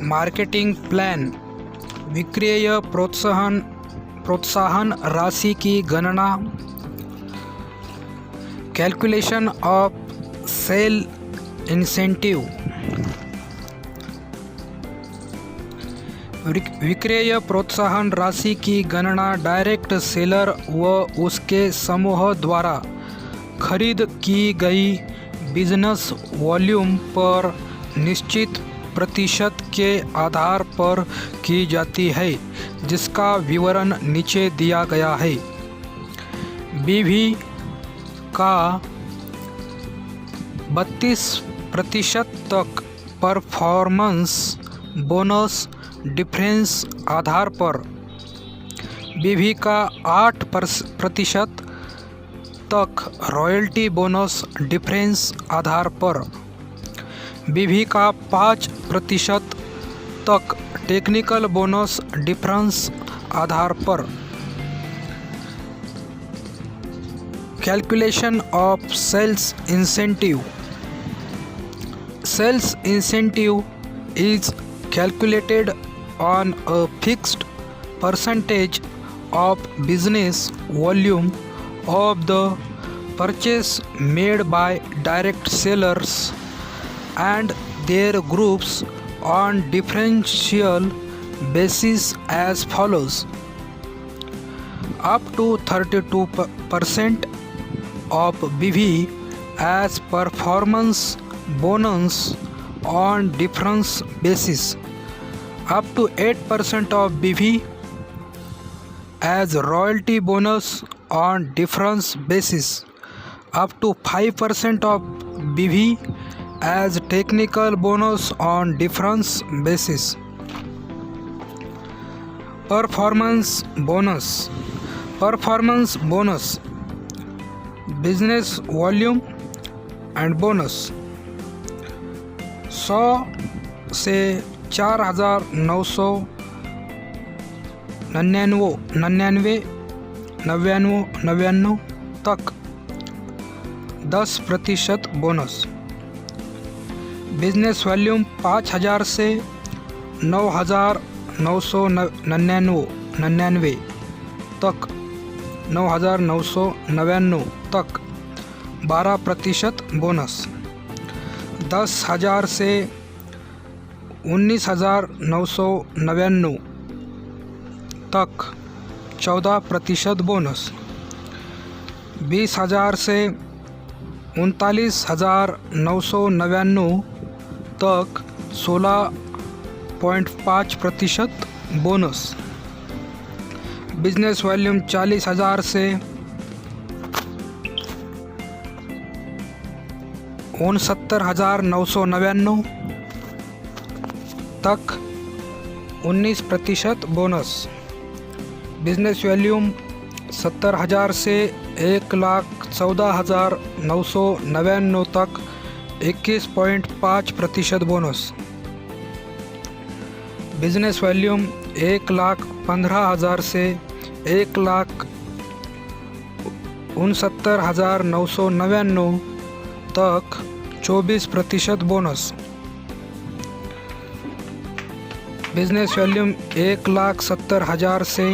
Marketing plan, विक्रय प्रोत्साहन राशि की गणना, कैलकुलेशन ऑफ सेल इंसेंटिव, विक्रय प्रोत्साहन राशि की गणना डायरेक्ट सेलर व उसके समूह द्वारा खरीद की गई बिजनेस वॉल्यूम पर निश्चित प्रतिशत के आधार पर की जाती है, जिसका विवरण नीचे दिया गया है। बीवी का 32% तक परफॉर्मेंस बोनस डिफरेंस आधार पर, बीवी का 8% तक रॉयल्टी बोनस डिफरेंस आधार पर, बीवी का 5% तक टेक्निकल बोनस डिफरेंस आधार पर। Calculation of sales incentive, sales incentive is calculated on a fixed percentage of business volume of the purchase made by direct sellers and their groups on differential basis as follows: up to 32% of BV as performance bonus on difference basis, up to 8% of BV as royalty bonus on difference basis, up to 5% of BV as technical bonus on difference basis. Performance bonus, performance bonus, business volume and bonus 100 से 4,999 तक 10% bonus. Business volume 5,000 से 9,999 तक 9,999 तक 12% bonus. 10,000 से 19,999 तक 14% bonus. 20,000 से 39,999 तक 16.5% bonus. Business volume 40,000 से 69,999 तक 19% बोनस। बिजनेस वॉल्यूम 70,000 से 1,14,999 तक 21.5% बोनस। बिजनेस वॉल्यूम 1,15,000 से 1,69,999 तक 24% बोनस। बिजनेस वॉल्यूम 1,70,000 से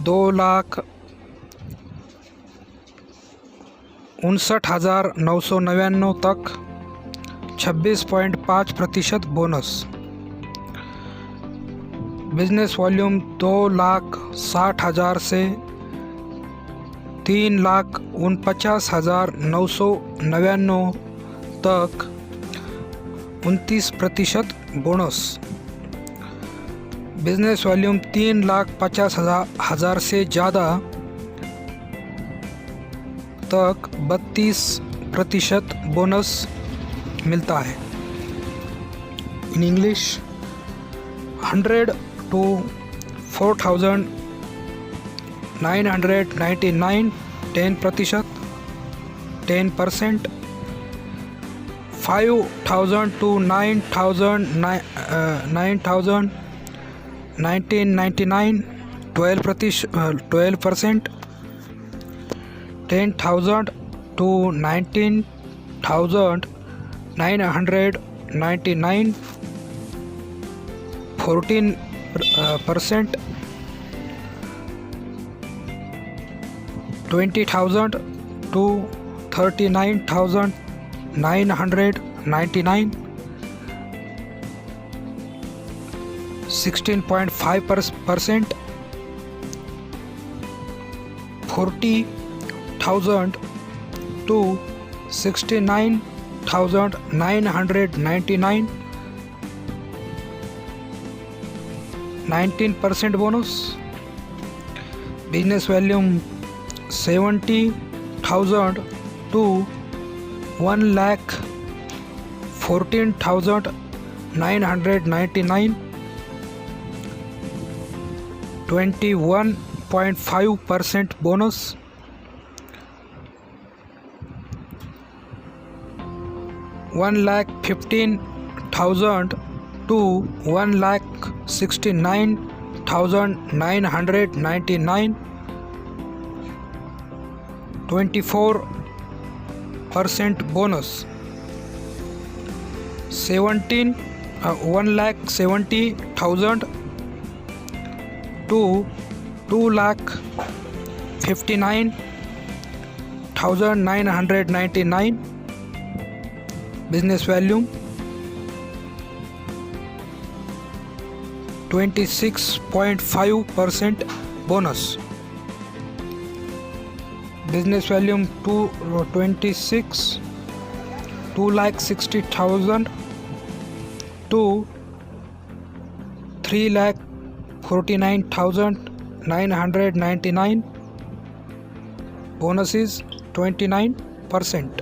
2,59,999 तक 26.5% बोनस। बिजनेस वॉल्यूम 2,60,000 से 3,49,999 तक 29% बोनस। बिजनेस वॉल्यूम 3,50,000 से ज़्यादा तक 32% बोनस मिलता है। In English 100 to 4,999 10%, 5,000 to 9,999 12%, 10,000 to 19,999 14%, 20,000 to 39,999, 16.5%, 40,000 to 69,999, 19% bonus. Business volume 70,000 to 1,14,999, 21.5% bonus. $1,15,000 to 1,69,999, 24% bonus. 1,70,000 to 2,59,999, business volume 26.5% bonus. Business volume 2,60,000 to 3,49,999, bonus is 29%.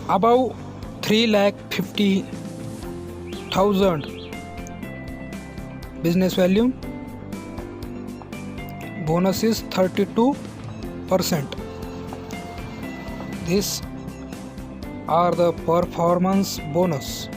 Above 3,50,000 business volume, bonus is 32%. These are the performance bonus.